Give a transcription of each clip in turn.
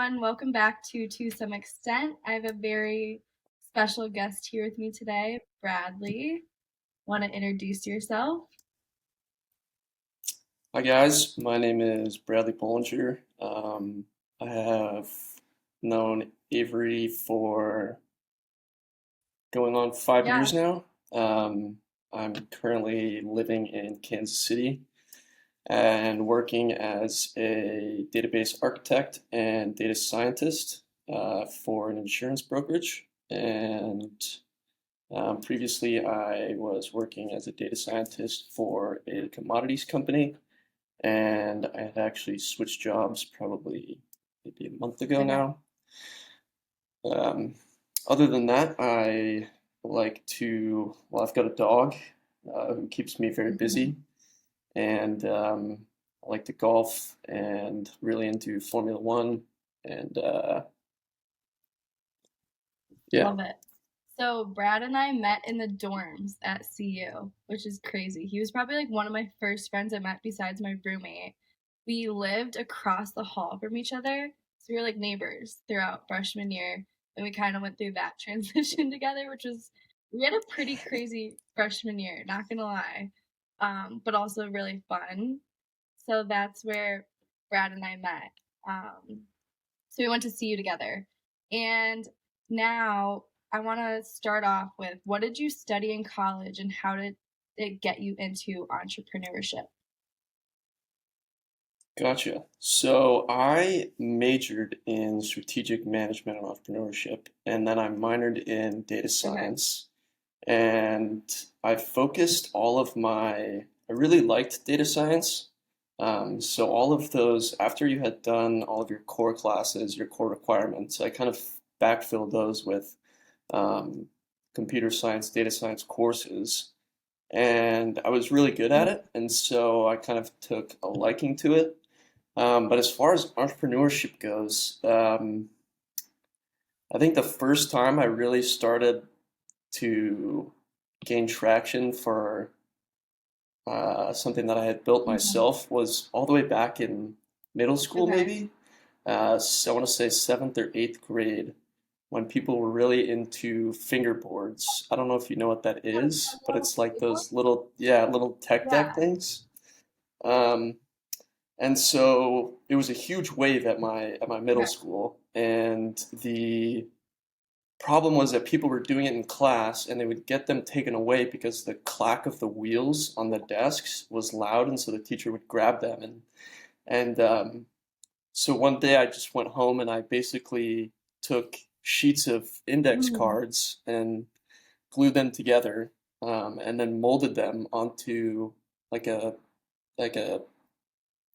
everyone. Welcome back to Some Extent. I have a very special guest here with me today, Bradley. Want to introduce yourself? Hi guys, my name is Bradley Bollinger. I have known Avery for going on 5 years Yeah, now. Um, I'm currently living in Kansas City and working as a database architect and data scientist for an insurance brokerage. And previously, I was working as a data scientist for a commodities company, and I had actually switched jobs probably maybe a month ago okay. now. Um, Other than that, I like to, well, I've got a dog who keeps me very Mhm. busy, and I like to golf and really into Formula One, and yeah, Love it. So, Brad and I met in the dorms at CU, which is crazy. He was probably like one of my first friends I met besides my roommate. We lived across the hall from each other, so we were like neighbors throughout freshman year, and we kind of went through that transition together, which was we had a pretty crazy freshman year, not gonna lie, but also really fun. So that's where Brad and I met. So we went to CU together, and now I want to start off with what did you study in college and how did it get you into entrepreneurship? gotcha. So I majored in strategic management and entrepreneurship, and then I minored in data Okay. science. And I focused all of my, I really liked data science. So all of those, after you had done all of your core classes, your core requirements, I kind of backfilled those with um, computer science, data science courses. And I was really good at it. And so I kind of took a liking to it. But as far as entrepreneurship goes, I think the first time I really started to gain traction for something that I had built Mhm. myself was all the way back in middle school, Okay. maybe. So I want to say seventh or eighth grade, when people were really into fingerboards. I don't know if you know what that is, but it's like those little, yeah, little tech deck Yeah. things. Um, and so it was a huge wave at my middle Okay. school, and the problem was that people were doing it in class and they would get them taken away because the clack of the wheels on the desks was loud, and so the teacher would grab them. And so one day I just went home and I basically took sheets of index Mhm. cards and glued them together, and then molded them onto like a like a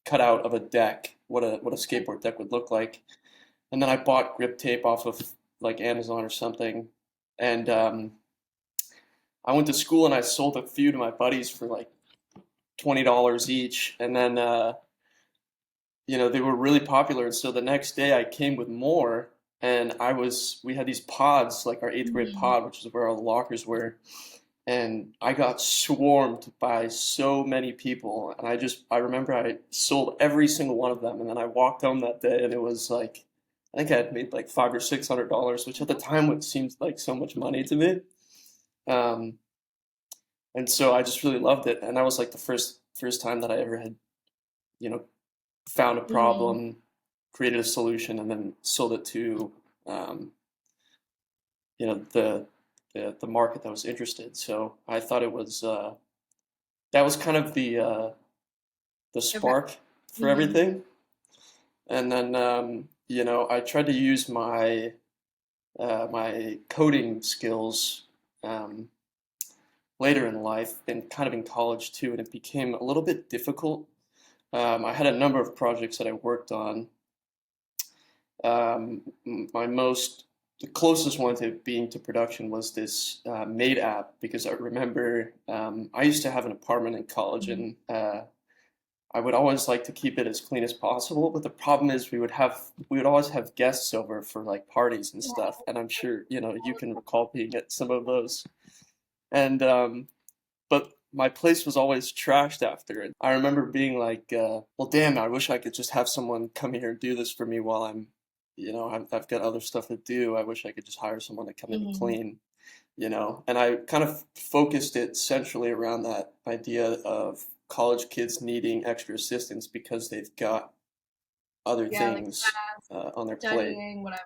cutout of a deck, what a skateboard deck would look like. And then I bought grip tape off of like Amazon or something, and I went to school and I sold a few to my buddies for like $20 each, and then they were really popular. And so the next day I came with more, and we had these pods, like our eighth grade Mhm. pod, which is where all the lockers were, and I got swarmed by so many people, and I remember I sold every single one of them, and then I walked home that day, and it was like I think I had made like $500 or $600, which at the time would seem like so much money to me. Um, And so I just really loved it, and that was like the first time that I ever had, you know, found a Mhm. problem, created a solution, and then sold it to, um, the market that was interested. So I thought it was that was kind of the Okay. spark for Mhm. everything. And then I tried to use my coding skills um, later in life and kind of in college too, and it became a little bit difficult. I had a number of projects that I worked on. My most, the closest one to being to production was this Made app, because I remember I used to have an apartment in college, Mhm. and I would always like to keep it as clean as possible. But the problem is we would always have guests over for like parties and stuff, and I'm sure you can recall being at some of those. And but my place was always trashed after it. I remember being like, well, damn, I wish I could just have someone come here and do this for me while I'm I've got other stuff to do. I wish I could just hire someone to come in and Mhm. clean, and I kind of focused it centrally around that idea of college kids needing extra assistance because they've got other Yeah, like things on their plate. studying, whatever.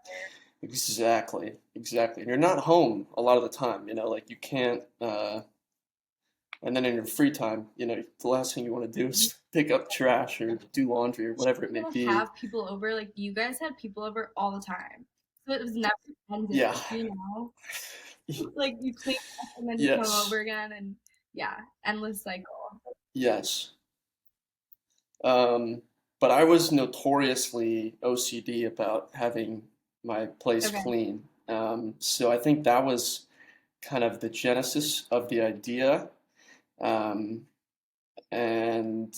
Exactly, exactly. And you're not home a lot of the time, like you can't. And then in your free time, the last thing you want to do Mhm. is pick up trash or do laundry or whatever it You're may gonna be. have people over, like, you guys had people over all the time. So it was never Yeah. ending, you know? Like, you clean up and then you come over Yes. again and yeah, endless cycle. Yes. Um, but I was notoriously OCD about having my place Okay, clean. So I think that was kind of the genesis of the idea. Um, and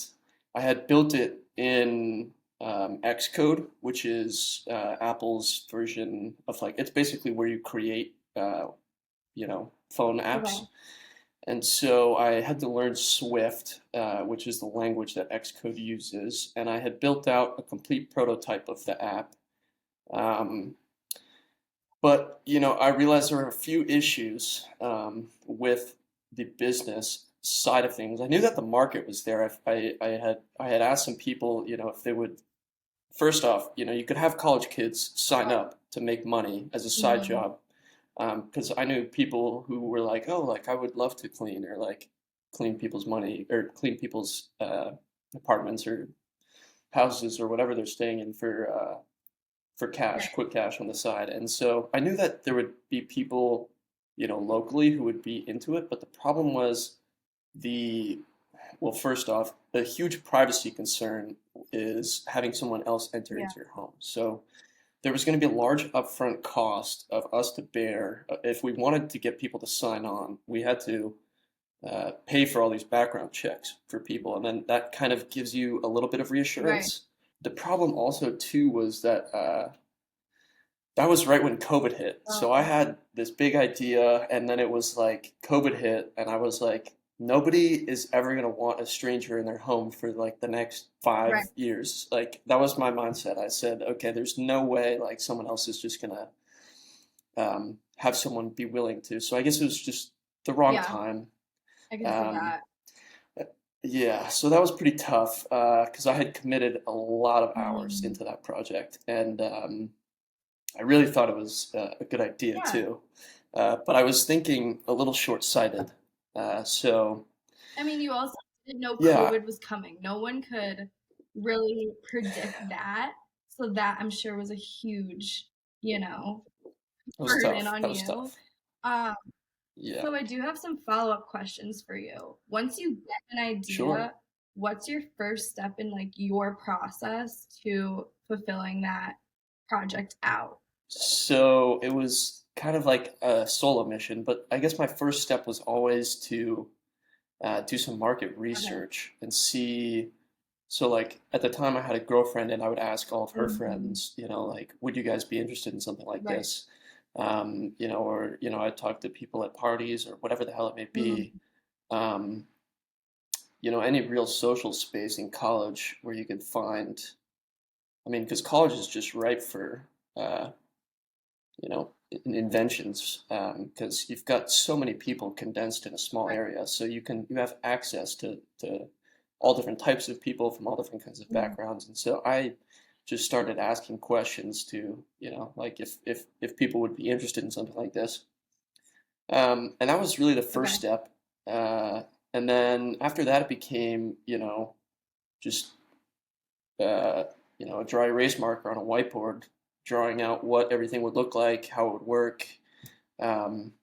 I had built it in Xcode, which is Apple's version of like, it's basically where you create, phone apps. okay, And so I had to learn Swift, which is the language that Xcode uses, and I had built out a complete prototype of the app. Um, but I realized there were a few issues with the business side of things. I knew that the market was there. I had asked some people, if they would. First off, you could have college kids sign up to make money as a side mhm, job, because I knew people who were like, oh, like I would love to clean or like clean people's money or clean people's apartments or houses or whatever they're staying in for cash, right, quick cash on the side. And so I knew that there would be people, locally who would be into it, but the problem was the well, first off, a huge privacy concern is having someone else enter yeah, into your home. So there was going to be a large upfront cost of us to bear. If we wanted to get people to sign on, we had to pay for all these background checks for people, and then that kind of gives you a little bit of right. reassurance. The problem also too was that that was right when COVID hit. So I Oh, had this big idea, and then it was like COVID hit, and I was like, nobody is ever gonna want a stranger in their home for like the next right, 5 years. Like that was my mindset. I said, okay, there's no way like someone else is just gonna have someone be willing to. So I guess it was just the wrong yeah, time. I can see Um, that. yeah, so that was pretty tough because I had committed a lot of hours Mhm. into that project, and I really thought it was a good idea Yeah, too. But I was thinking a little short-sighted. So I mean, you also didn't know yeah, COVID was coming. No one could really predict that, so that I'm sure was a huge, you know, it was burden tough. on That was you. tough. Um, Yeah, so I do have some follow-up questions for you. Once you get an sure. idea, what's your first step in like your process to fulfilling that project out? So it was kind of like a solo mission, but I guess my first step was always to do some market Okay. research and see. So like at the time I had a girlfriend and I would ask all of her Mhm. friends, like, would you guys be interested in something like Right. this? Or, I'd talk to people at parties or whatever the hell it may be. Mhm. Um, any real social space in college where you could find, I mean, because college is just ripe for, uh, inventions, because you've got so many people condensed in a small Right. area. So you have access to all different types of people from all different kinds of Mhm. backgrounds. And so I just started asking questions to, like if people would be interested in something like this. And that was really the first Okay. step. And then after that, it became, just uh, a dry erase marker on a whiteboard, drawing out what everything would look like, how it would work. Um,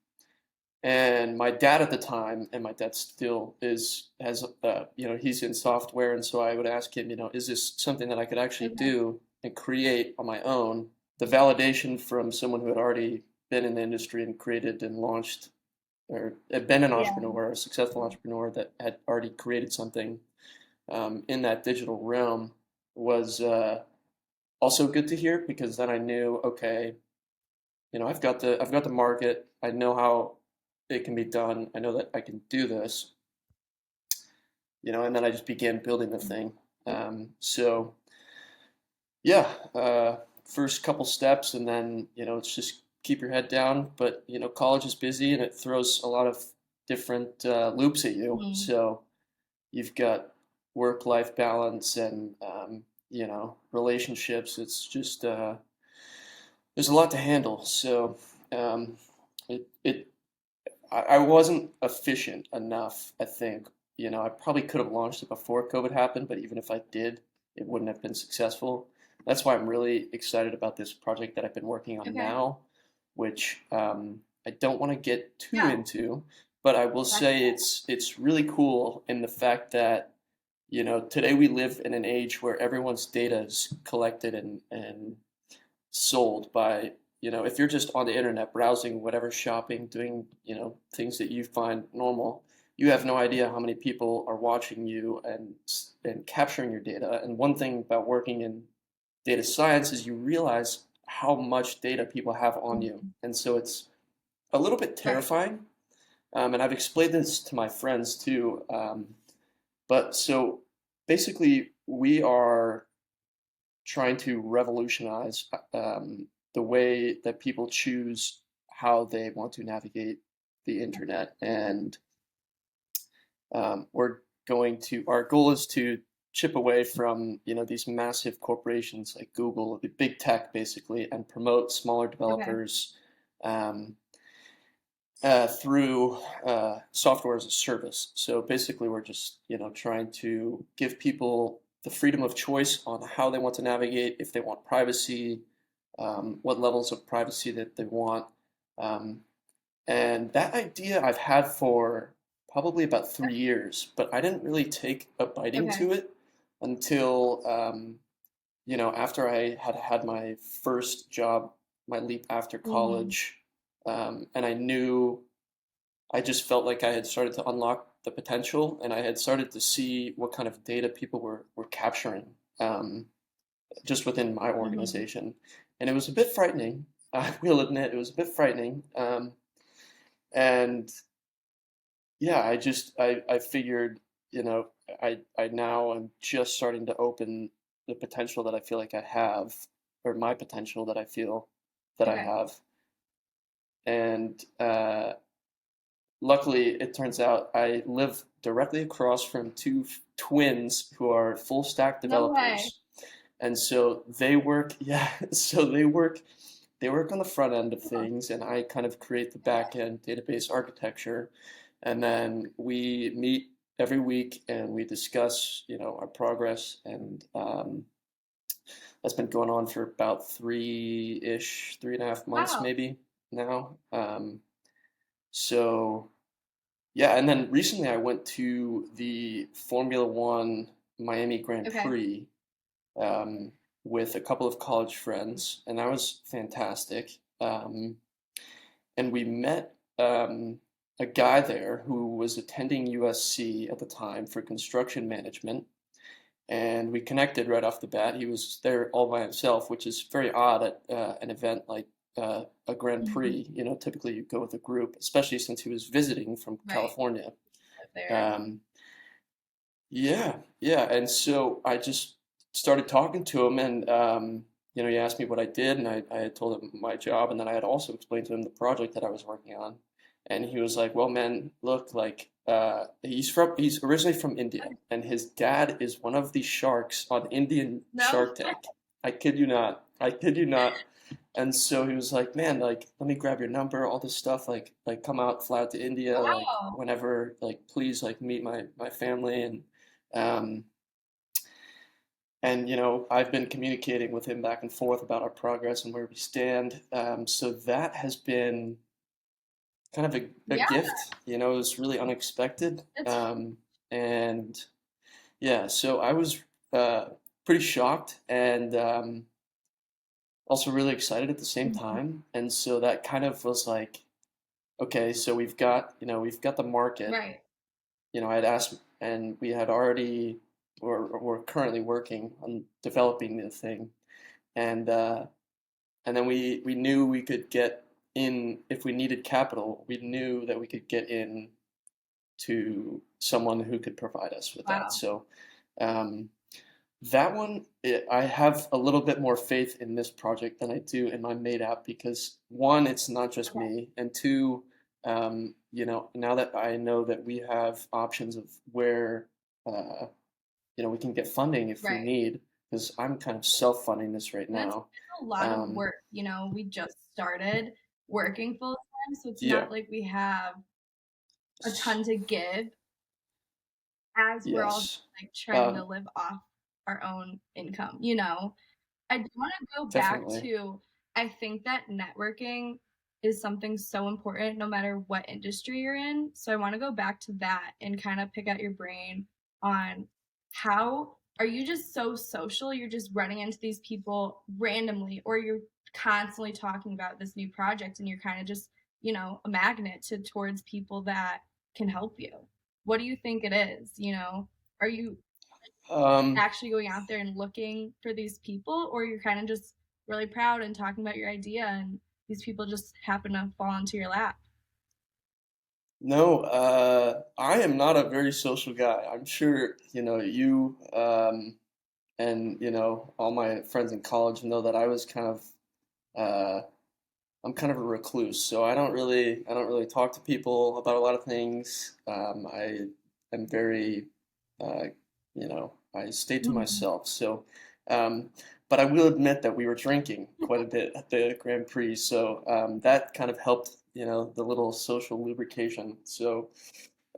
and my dad at the time, and my dad still he's in software, and so I would ask him, is this something that I could actually Okay. do and create on my own? The validation from someone who had already been in the industry and created and launched, or had been an Yeah. entrepreneur, a successful entrepreneur that had already created something in that digital realm was also good to hear because then I knew, okay, I've got the market. I know how it can be done. I know that I can do this, and then I just began building the thing. So yeah, first couple steps, and then it's just keep your head down. But college is busy, and it throws a lot of different loops at you. Mhm. So you've got work-life balance and relationships. It's just there's a lot to handle. So um, it I wasn't efficient enough, I think. I probably could have launched it before COVID happened, but even if I did, it wouldn't have been successful. That's why I'm really excited about this project that I've been working on Okay. now, which I don't want to get too Yeah. into, but I will That's say it's really cool in the fact that, today we live in an age where everyone's data is collected and sold by, if you're just on the internet browsing, whatever, shopping, doing, things that you find normal, you have no idea how many people are watching you and capturing your data. And one thing about working in data science is you realize how much data people have on you. Mhm. And so it's a little bit Right. terrifying. And I've explained this to my friends too. But so basically, we are trying to revolutionize the way that people choose how they want to navigate the internet. And we're our goal is to chip away from, these massive corporations like Google, the big tech basically, and promote smaller Okay. developers um, through software as a service. So basically, we're just trying to give people the freedom of choice on how they want to navigate, if they want privacy, what levels of privacy that they want. Um, and that idea I've had for probably about 3 years, but I didn't really take a biting Okay. to it until after I had had my first job, my leap after Mhm. college, and I just felt like I had started to unlock the potential, and I had started to see what kind of data people were capturing um, just within my Mhm. organization, and it was a bit frightening. I will admit it was a bit frightening, and yeah, I figured I now am just starting to open the potential that I feel like I have, or my potential that I feel that I Okay. have, and luckily, it turns out I live directly across from two twins who are full stack No way. developers. And so they work, yeah, so they work on the front end of Huh. things, and I kind of create the back end database architecture. And then we meet every week and we discuss, our progress. And that's been going on for about 3.5 months Wow. maybe now. So yeah, and then recently I went to the Formula One Miami Grand Okay. Prix um, with a couple of college friends, and that was fantastic. And we met a guy there who was attending USC at the time for construction management, and we connected right off the bat. He was there all by himself, which is very odd at an event like a Grand Mhm. Prix. Typically you go with a group, especially since he was visiting from Right. California. There. Um, yeah, yeah. And so I just started talking to him, and he asked me what I did, and I had told him my job, and then I had also explained to him the project that I was working on. And he was like, "Well, man, look, like he's originally from India, Okay. and his dad is one of the sharks on Indian No. Shark Tank. I kid you not. I kid you not." And so he was like, "Man, like, let me grab your number, all this stuff, like, come out, fly out to India, like, Wow. whenever, like, please, like, meet my family." Um, I've been communicating with him back and forth about our progress and where we stand. So that has been kind of a Yeah. gift. It was really unexpected. That's And yeah, so I was uh, pretty shocked and also really excited at the same Mhm. time. And so that kind of was like, okay, so we've got the market. Right. I'd asked, and we had already, or we're currently working on developing the thing, and and then we knew we could get in if we needed capital. We knew that we could get in to someone who could provide us with that. Wow. So, um, That one, I have a little bit more faith in this project than I do in my made app because one, it's not just Okay. me, and two, now that I know that we have options of where, uh, we can get funding if we Right. need, because I'm kind of self-funding this right And now. it's a lot of Um, work, we just started working full time, so it's yeah, not like we have a s- ton to give as we're all yes, like trying to um, live off our own income, I do wanna go back definitely. to I think that networking is something so important no matter what industry you're in, so I wanna go back to that and kinda pick at your brain on how are you just so social, you're just running into these people randomly, or you're constantly talking about this new project and you're kinda just, a magnet towards people that can help you? What do you think it is, Are you Um, actually going out there and looking for these people, or you're kind of just really proud and talking about your idea and these people just happen to fall into your lap? no, I am not a very social guy. I'm sure, you, and all my friends in college know that uh, I'm kind of a recluse, so I don't really talk to people about a lot of things. I am very, I stay to Mhm. myself. So, um, but I will admit that we were drinking quite a bit at the Grand Prix, so that kind of helped, the little social lubrication. So,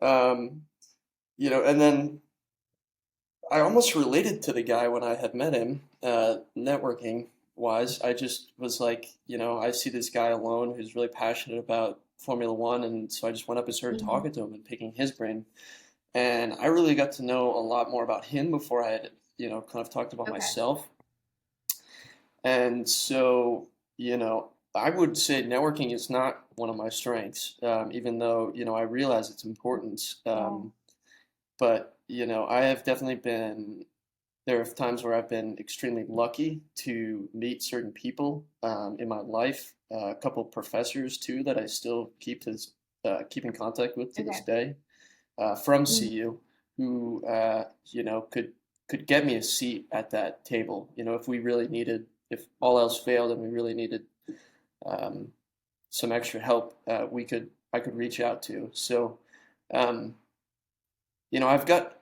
um, and then I almost related to the guy when I had met him, networking wise. I just was like, I see this guy alone who's really passionate about Formula One, and so I just went up and started Mhm. talking to him and picking his brain. And I really got to know a lot more about him before I had, kind of talked about Okay. myself. And so, I would say networking is not one of my strengths, even though, I realize its importance. Yeah. But, I have definitely been there are times where I've been extremely lucky to meet certain people in my life. A couple professors too that I still keep in contact with to this Okay. day from Mhm. CU, who could get me a seat at that table. If we really needed, if all else failed, and we really needed um, some extra help, I could reach out to. So, um, I've got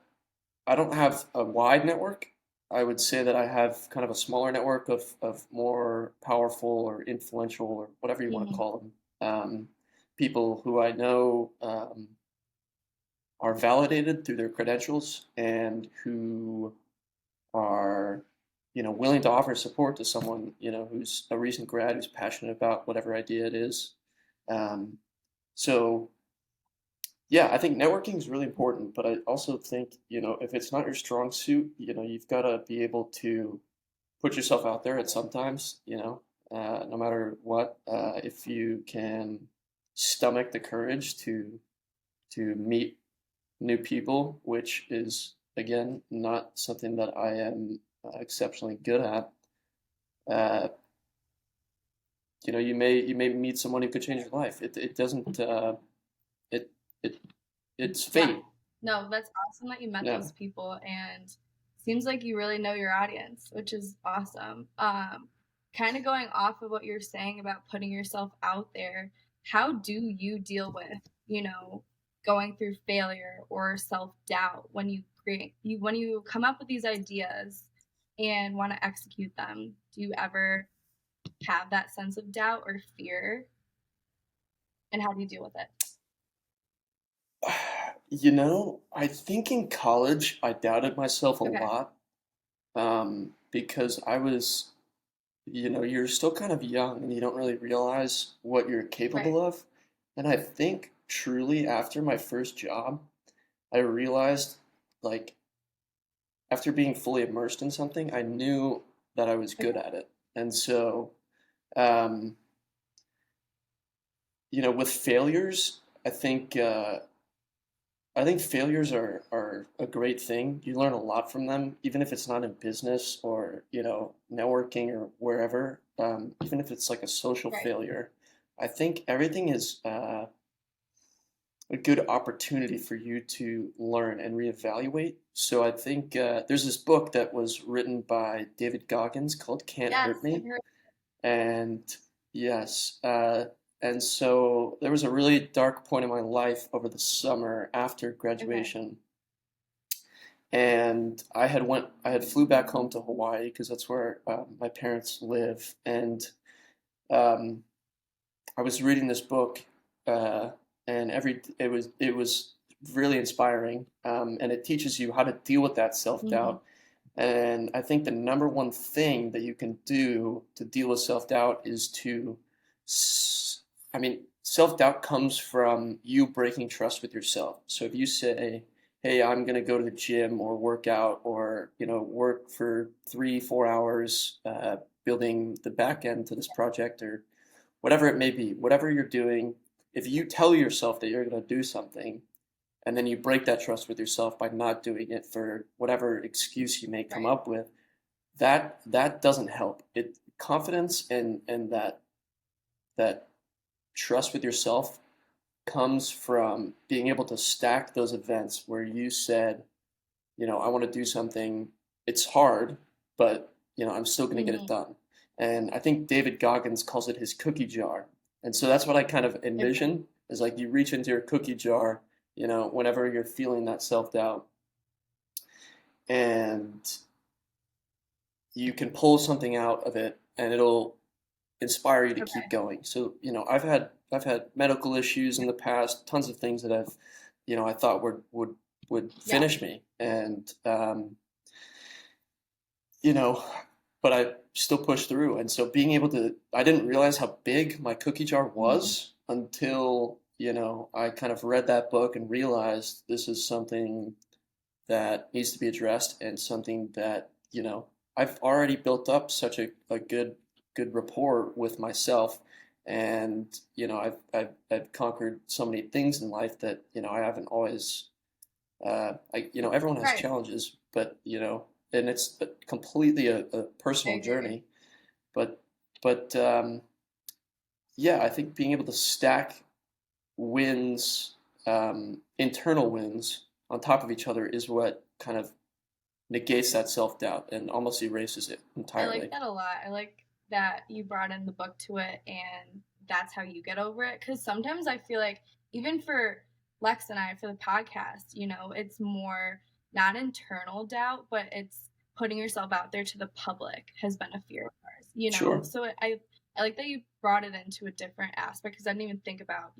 I don't have a wide network. I would say that I have kind of a smaller network of more powerful or influential or whatever you want to Mhm. call them, people who I know are validated through their credentials and who are, willing to offer support to someone, who's a recent grad who's passionate about whatever idea it is. Um, so yeah, I think networking is really important, but I also think, if it's not your strong suit, you've got to be able to put yourself out there at sometimes, no matter what. If you can stomach the courage to meet new people, which is again not something that I am exceptionally good at. Uh, you may meet someone who could change your life. It doesn't it it it's Yeah. fate. No, that's awesome that you met Yeah. those people and seems like you really know your audience, which is awesome. Kind of going off of what you're saying about putting yourself out there, how do you deal with, going through failure or self-doubt when when you come up with these ideas and want to execute them? Do you ever have that sense of doubt or fear? And how do you deal with it? I think in college I doubted myself a Okay. lot because I was, you're still kind of young and you don't really realize what you're Right. capable of. And I think truly after my first job, I realized, like, after being fully immersed in something, I knew that I was good Okay. at it. And so, um, with failures, I think failures are a great thing. You learn a lot from them, even if it's not in business or, networking or wherever. Even if it's like a social Right. failure, I think everything is a good opportunity for you to learn and reevaluate. So I think there's this book that was written by David Goggins called Can't Yes, Hurt I've Me. heard. And yes, and so there was a really dark point in my life over the summer after Okay. graduation, and I had flew back home to Hawaii because that's where my parents live, and um, I was reading this book, uh, and it was really inspiring, and it teaches you how to deal with that Hmm. self-doubt. And I think the number one thing that you can do to deal with self-doubt is to, I mean, self-doubt comes from you breaking trust with yourself. So if you say, "Hey, I'm going to go to the gym or work out or, work for 3, 4 hours building the back end to this project or whatever it may be, whatever you're doing, if you tell yourself that you're going to do something and then you break that trust with yourself by not doing it for whatever excuse you may come Right. up with, that doesn't help. It confidence and that trust with yourself comes from being able to stack those events where you said, I want to do something. It's hard, but I'm still going to get it Hmm. done. And I think David Goggins calls it his cookie jar. And so that's what I kind of Okay. envision is like you reach into your cookie jar, whenever you're feeling that self-doubt and you can pull something out of it and it'll inspire you to keep Okay. going. So, I've had medical issues in the past, tons of things that I thought would Yeah. finish me. And you know, but I still pushed through. And so being able to, I didn't realize how big my cookie jar Hmm. was until, I kind of read that book and realized this is something that needs to be addressed and something that, I've already built up such a good rapport with myself. And, I've conquered so many things in life that, I haven't always everyone has Right. challenges, but and it's completely a I personal agree. journey. But but yeah, I think being able to stack wins, internal wins on top of each other is what kind of negates that self-doubt and almost erases it I like entirely. that a lot. I like that you brought in the book to it and that's how you get over it. Because sometimes I feel like, even for Lex and I, for the podcast, it's more not internal doubt, but it's putting yourself out there to the public has been a fear of ours. Sure. So I like that you brought it into a different aspect because I didn't even think about,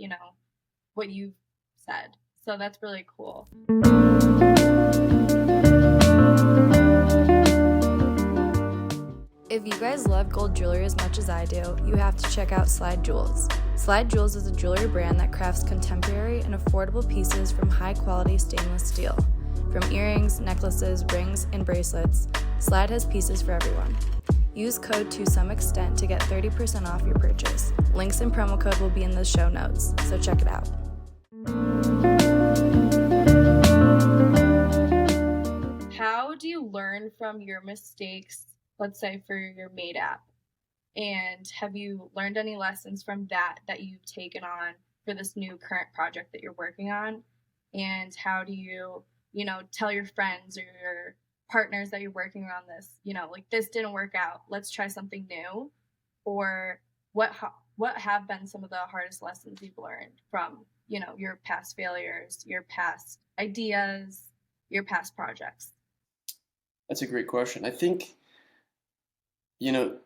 what you said. So that's really cool. If you guys love gold jewelry as much as I do, you have to check out Slide Jewels. Slide Jewels is a jewelry brand that crafts contemporary and affordable pieces from high-quality stainless steel. From earrings, necklaces, rings, and bracelets, Slide has pieces for everyone. Use code to some extent to get 30% off your purchase. Links and promo code will be in the show notes, so check it out. How do you learn from your mistakes, let's say for your made app? And have you learned any lessons from that you've taken on for this new current project that you're working on? And how do you, tell your friends or your partners that you're working on this, like this didn't work out, let's try something new? Or what have been some of the hardest lessons you've learned from, your past failures, your past ideas, your past projects? That's a great question. I think, you know,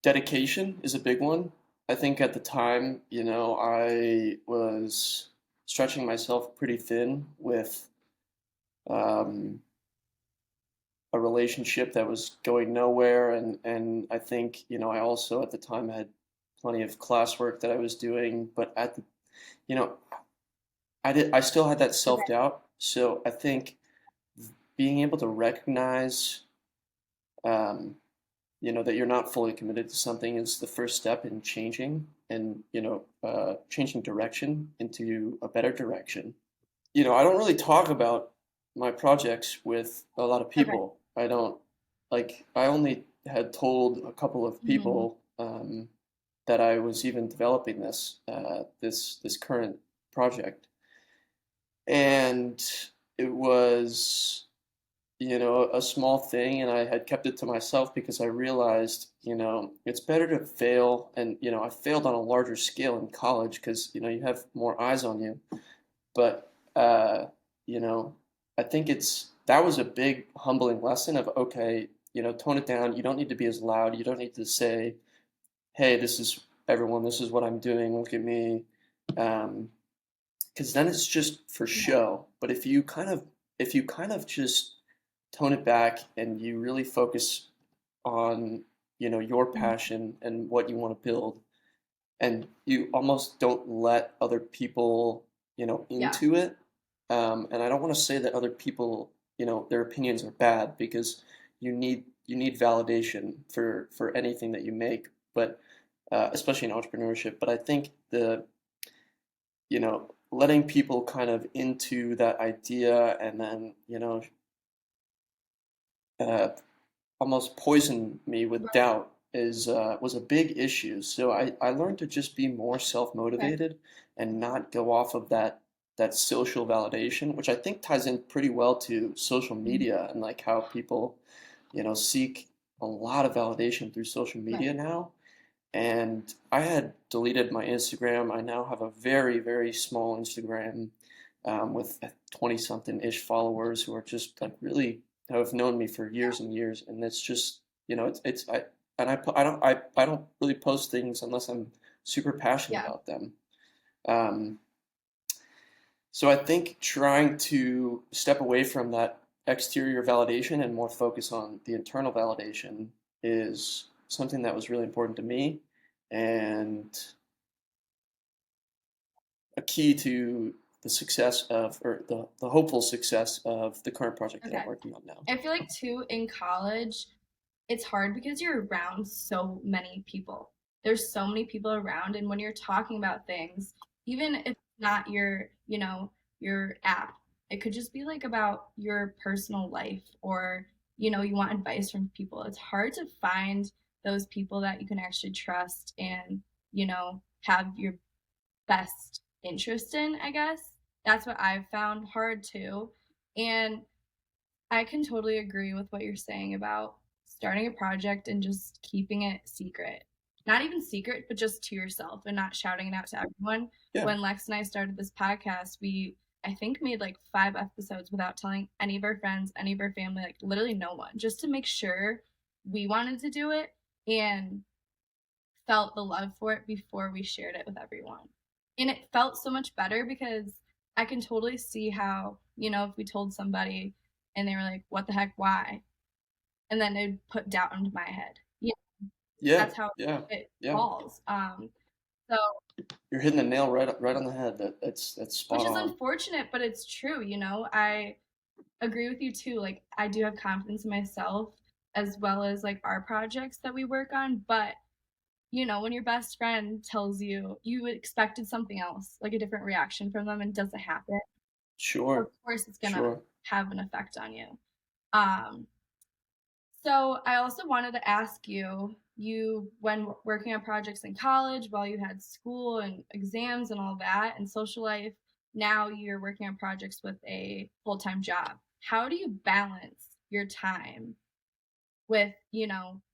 dedication is a big one. I think at the time, I was stretching myself pretty thin with um, a relationship that was going nowhere, and I think I also at the time had plenty of classwork that I was doing, but you know I still had that self Okay. doubt. So I think being able to recognize um, that you're not fully committed to something is the first step in changing and changing direction into a better direction. I don't really talk about my projects with a lot of Okay. people. I don't like, I only had told a couple of Mm-hmm. people that I was even developing this current project. and it was, a small thing, and I had kept it to myself because I realized, it's better to fail. And, I failed on a larger scale in college because, you have more eyes on you. But, you know, I think that was a big humbling lesson of, okay, tone it down. You don't need to be as loud. You don't need to say, hey, this is everyone, this is what I'm doing. Look at me. Um, because then it's just for Yeah. show. But if you kind of just tone it back and you really focus on your Mhm. passion and what you want to build, and you almost don't let other people Yeah. into it. And I don't want to say that other people, their opinions are bad, because you need validation for anything that you make, but especially in entrepreneurship. But I think letting people kind of into that idea, and then uh, almost poisoned me with Right. doubt, is was a big issue. So I learned to just be more Okay. self-motivated and not go off of that social validation, which I think ties in pretty well to social Mhm. media, and like how people, seek a lot of validation through social Right. media now. And I had deleted my Instagram. I now have a very, very small Instagram, with 20 something ish followers who are just like really have known me for years and years. And it's just, it's I don't really post things unless I'm super passionate Yeah. about them. Um, so I think trying to step away from that exterior validation and more focus on the internal validation is something that was really important to me, and a key to the success of, or the hopeful success of, the current project that I'm Okay. working on now. I feel like too in college, it's hard because you're around so many people. There's so many people around, and when you're talking about things, even if it's not your app, it could just be like about your personal life, or you want advice from people. It's hard to find those people that you can actually trust and have your best interest in, I guess. That's what I've found hard too. And I can totally agree with what you're saying about starting a project and just keeping it secret. Not even secret, but just to yourself and not shouting it out to everyone. Yeah, When Lex and I started this podcast, we, I think, made like 5 episodes without telling any of our friends, any of our family, like literally no one, just to make sure we wanted to do it and felt the love for it before we shared it with everyone. And it felt so much better because I can totally see how, if we told somebody and they were like, what the heck, why? And then it'd put doubt into my head. Yeah, yeah, that's how yeah, it yeah. falls. So, You're hitting the nail right on the head. That's which spot is on. unfortunate, but it's true. I agree with you too. Like, I do have confidence in myself as well as like our projects that we work on. But when your best friend tells you you expected something else, like a different reaction from them, and it doesn't happen, of Sure, course it's gonna sure. have an effect on you. Um, so I also wanted to ask you, when working on projects in college, while you had school and exams and all that, and social life, now you're working on projects with a full-time job. How do you balance your time with,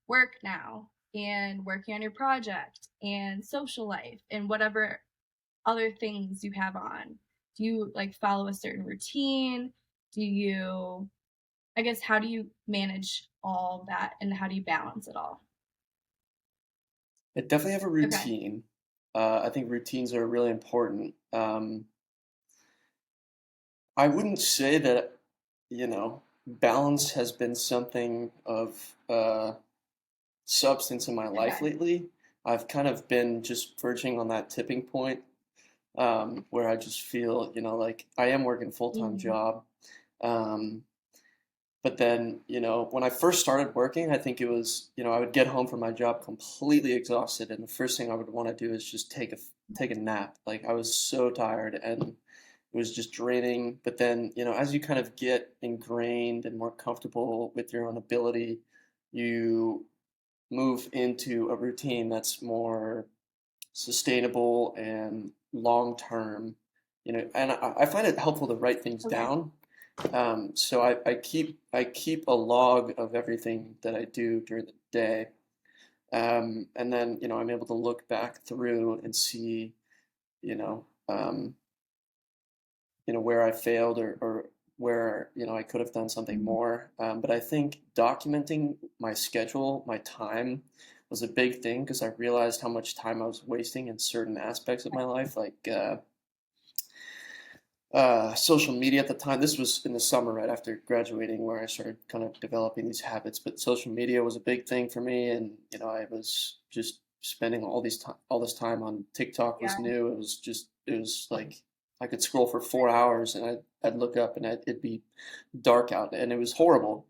work now and working on your project and social life and whatever other things you have on? Do you like follow a certain routine? Do you, I guess, how do you manage all that and how do you balance it all? I definitely have a Okay. routine. I think routines are really important. I wouldn't say that, balance has been something of substance in my life Okay. lately. I've kind of been just verging on that tipping point, where I just feel, like I am working a full-time Mhm. job. Um, but then, when I first started working, I think it was, I would get home from my job completely exhausted, and the first thing I would want to do is just take a nap. Like, I was so tired, and it was just draining. But then, as you kind of get ingrained and more comfortable with your own ability, you move into a routine that's more sustainable and long term. and I find it helpful to write things Okay. down. So I keep a log of everything that I do during the day. And then, I'm able to look back through and see, you know, um, where I failed, or where, I could have done something Mhm. more. But I think documenting my schedule, my time, was a big thing because I realized how much time I was wasting in certain aspects of my life, like social media at the time. This was in the summer right after graduating, where I started kind of developing these habits. But social media was a big thing for me, and I was just spending all this time on TikTok. Yeah. Was new. It was like I could scroll for 4 hours, and I'd look up, and it'd be dark out, and it was horrible.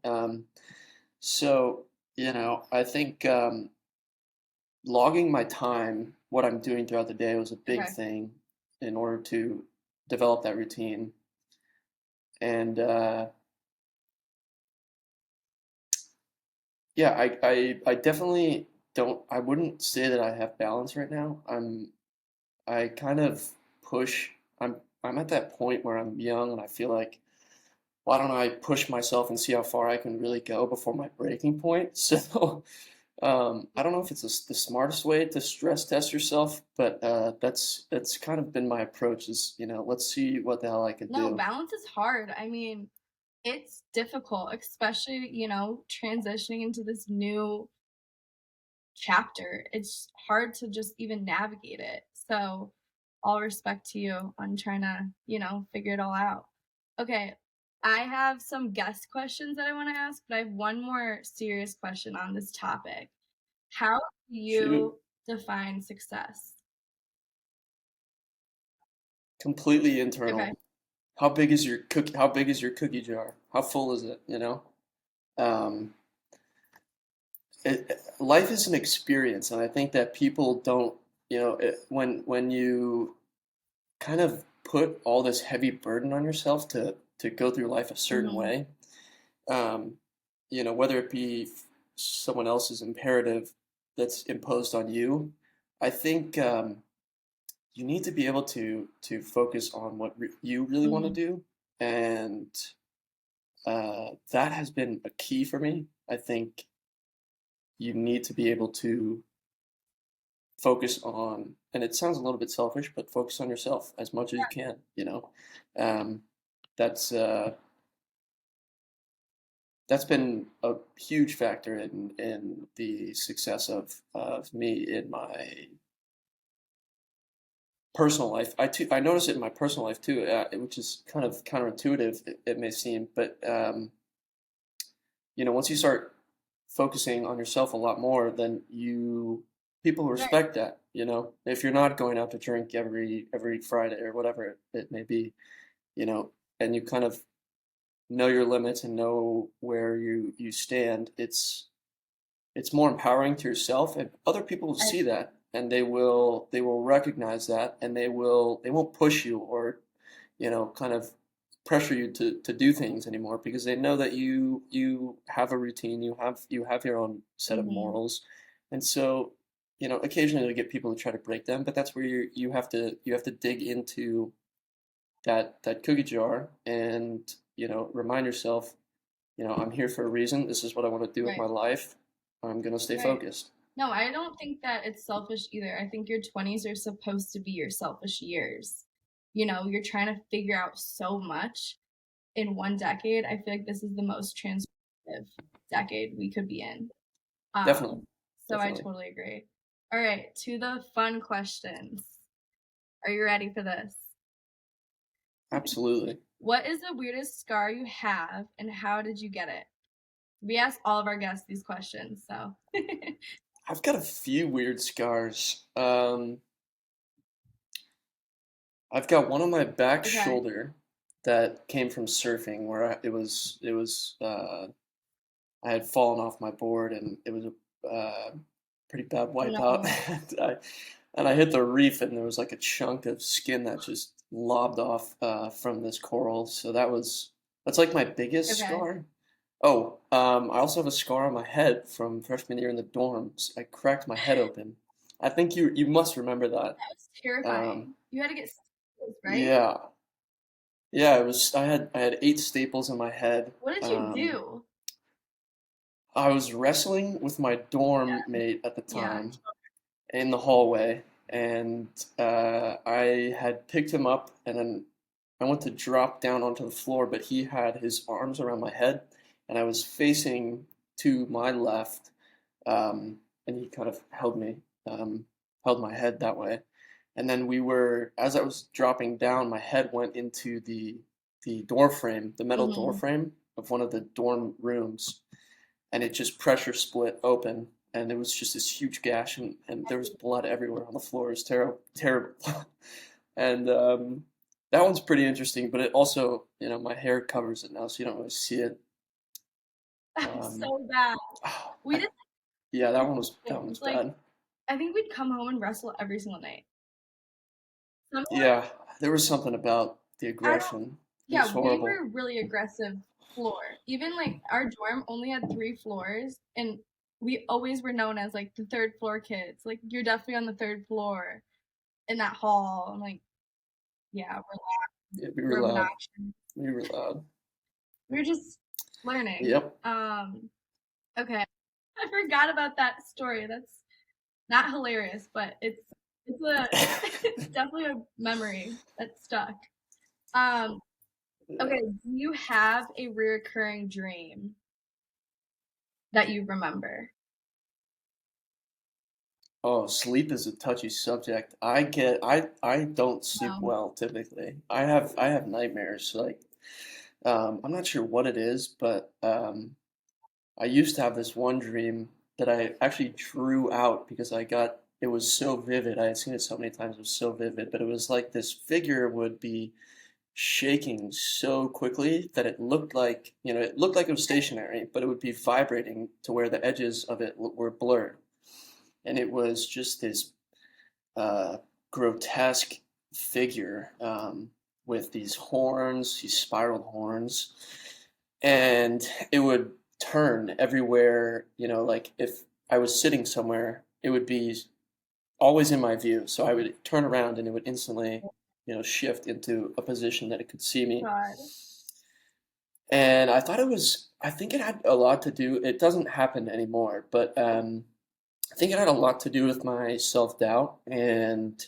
So I think logging my time, what I'm doing throughout the day, was a big Okay. thing in order to develop that routine. And yeah, I definitely don't. I wouldn't say that I have balance right now. I kind of push. I'm at that point where I'm young and I feel like, why don't I push myself and see how far I can really go before my breaking point? So I don't know if it's the smartest way to stress test yourself, but that's kind of been my approach. Is let's see what the hell I could No, do. balance is hard. I mean, it's difficult, especially, transitioning into this new chapter. It's hard to just even navigate it. So, all respect to you on trying to, figure it all out. Okay, I have some guest questions that I want to ask, but I have one more serious question on this topic. How do Shoot, you define success? completely internal. Okay. How big is your cookie jar? How full is it? Um, Life is an experience, and I think that people don't. When you kind of put all this heavy burden on yourself to go through life a certain Mhm. way, um, whether it be someone else's imperative that's imposed on you, I think you need to be able to focus on what you really want to Mhm. do, and that has been a key for me. I think you need to be able to focus on, and it sounds a little bit selfish, but focus on yourself as much as you can. Um, that's that's been a huge factor in the success of me in my personal life. I notice it in my personal life too, which is kind of counterintuitive. It may seem, but once you start focusing on yourself a lot more, then people Right. respect that. If you're not going out to drink every Friday or whatever it may be, and you kind of know your limits and know where you stand, it's more empowering to yourself, and other people will I see that, and they will recognize that, and they won't push you, or kind of pressure you to do things anymore, because they know that you have a routine, you have your own set of Mhm. morals. And so occasionally you get people to try to break them, but that's where you have to dig into that cookie jar, and remind yourself, I'm here for a reason. This is what I want to do with Right. my life. I'm gonna stay Right. focused. No, I don't think that it's selfish either. I think your 20s are supposed to be your selfish years. You're trying to figure out so much in one decade. I feel like this is the most transformative decade we could be in. Definitely, So I definitely, totally agree. All right, to the fun questions. Are you ready for this? absolutely. What is the weirdest scar you have and how did you get it? We ask all of our guests these questions, so. I've got a few weird scars. I've got one on my back Okay. shoulder that came from surfing, where it was I had fallen off my board, and it was a pretty bad Oh wipeout. no. And I hit the reef, and there was like a chunk of skin that just lobbed off from this coral. So that's like my biggest Okay. scar. Oh, I also have a scar on my head from freshman year in the dorms. I cracked my head open. I think you must remember that. That was Um, terrifying. You had to get stitches. right? Yeah. Yeah, it was I had 8 staples in my head. What did you Um, do? I was wrestling with my dorm mate at the Yeah. time in the hallway, and I had picked him up, and then I went to drop down onto the floor, but he had his arms around my head, and I was facing to my left, and he kind of held my head that way. And then as I was dropping down, my head went into the door frame, the metal door Hmm. frame of one of the dorm rooms, and it just pressure split open, and it was just this huge gash, and there was blood everywhere on the floor. It was terrible, terrible. And that one's pretty interesting, but it also, my hair covers it now, so you don't really see it. Um, So bad. oh, We did yeah, the that one same was that one was things. Like, bad. I think we'd come home and wrestle every single night. Some Yeah, there was something about the I don't. aggression. It was Yeah, we horrible. were really aggressive floor. Even like our dorm only had 3 floors, and we always were known as like the third floor kids. Like, you're definitely on the third floor in that hall. I'm like, yeah, Yeah, we were we're loud. obnoxious. We were loud. We're just learning. Yep. Okay. I forgot about that story. That's not hilarious, but it's a it's definitely a memory that stuck. Um, Yeah. okay, do you have a recurring dream that you remember? Oh, sleep is a touchy subject. I don't sleep No. well typically. I have nightmares. Like, I'm not sure what it is, but I used to have this one dream that I actually drew out because it was so vivid. I had seen it so many times. It was so vivid, but it was like this figure would be shaking so quickly that it looked like it was stationary, but it would be vibrating to where the edges of it were blurred. And it was just this uh, grotesque figure with these horns, these spiraled horns, and it would turn everywhere. Like if I was sitting somewhere, it would be always in my view. So I would turn around and it would instantly, shift into a position that it could see me. God. And I think it had a lot to do, it doesn't happen anymore, but I think it had a lot to do with my self-doubt and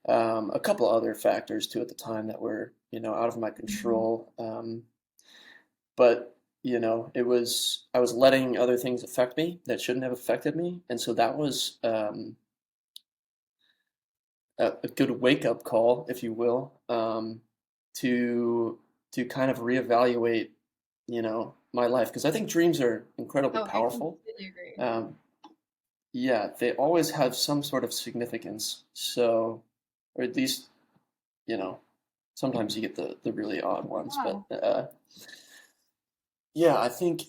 a couple other factors too at the time that were, out of my Mhm. control. But, I was letting other things affect me that shouldn't have affected me. And so that was a good wake-up call, if you will, to kind of reevaluate, my life. Because I think dreams are incredibly Oh, I powerful. completely agree. Um, yeah, they always have some sort of significance. So, or at least, you know, sometimes you get the really odd ones. Yeah. But yeah, I think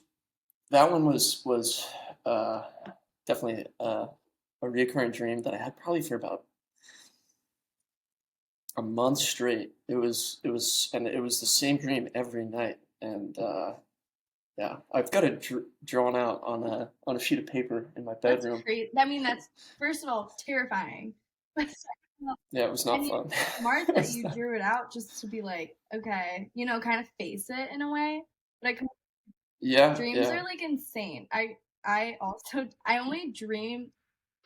that one was uh, definitely a reoccurring dream that I had probably for about a month straight. And it was the same dream every night. And yeah, I've got it drawn out on a sheet of paper in my That's bedroom. crazy. I mean, that's first of all terrifying. But second of all, Yeah, it was I not mean, fun. it's smart that you drew it out just to be like, okay, kind of face it in a way. But Yeah, dreams yeah. are like insane. I only dream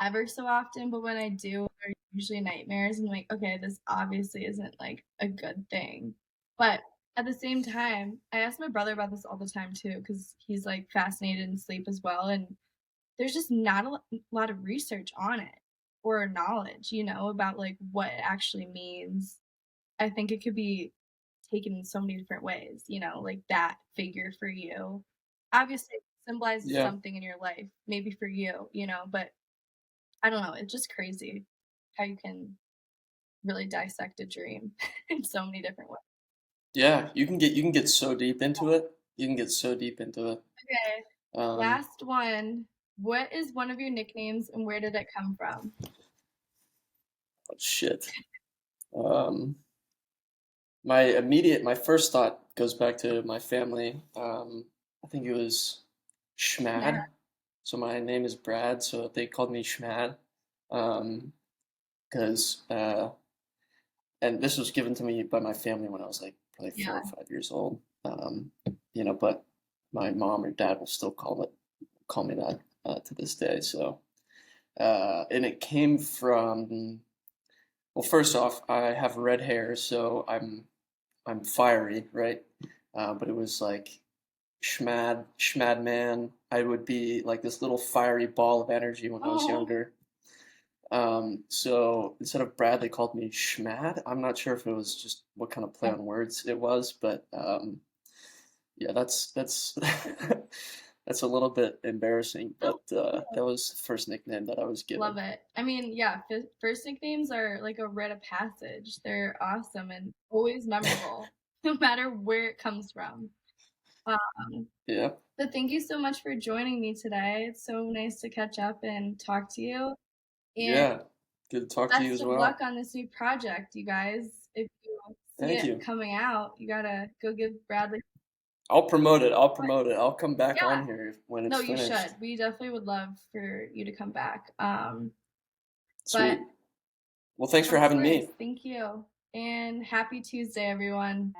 ever so often, but when I do, they're usually nightmares. And like, okay, this obviously isn't like a good thing. But at the same time, I ask my brother about this all the time too, because he's like fascinated in sleep as well. And there's just not lot of research on it or knowledge, about like what it actually means. I think it could be taken in so many different ways, like that figure for you. Obviously, it symbolizes Yeah. something in your life, maybe for you, but I don't know. It's just crazy how you can really dissect a dream in so many different ways. Yeah, you can get so deep into it. You can get so deep into it. Okay, Um, last one. What is one of your nicknames and where did it come from? oh, shit. Um, my first thought goes back to my family. I think it was Yeah. Schmad. So my name is Brad, so they called me Schmad. Um, because and this was given to me by my family when I was like probably 4 or 5 years old. But my mom or dad will still call me that to this day. So, and it came from, well, first off, I have red hair, so I'm fiery, right? But it was like schmad man. I would be like this little fiery ball of energy when I was Oh, younger. So instead of Brad, they called me Schmad. I'm not sure if it was just what kind of play on words it was, but yeah, that's that's a little bit embarrassing, no, but that was the first nickname that I was love given. it. I mean, yeah, first nicknames are like a rite of passage. They're awesome and always memorable, no matter where it comes from. Um, Yeah, but thank you so much for joining me today. It's so nice to catch up and talk to you. And yeah. Good to talk to you best as of luck well. on this new project, you guys. If you see Thank it you. coming out, you gotta go give Bradley. I'll promote it. I'll promote it. I'll come back Yeah, on here when no, it's you should. finished. We definitely would love for you to come back. But Sweet. Well, thanks for of having course, me. thank you. And happy Tuesday, everyone.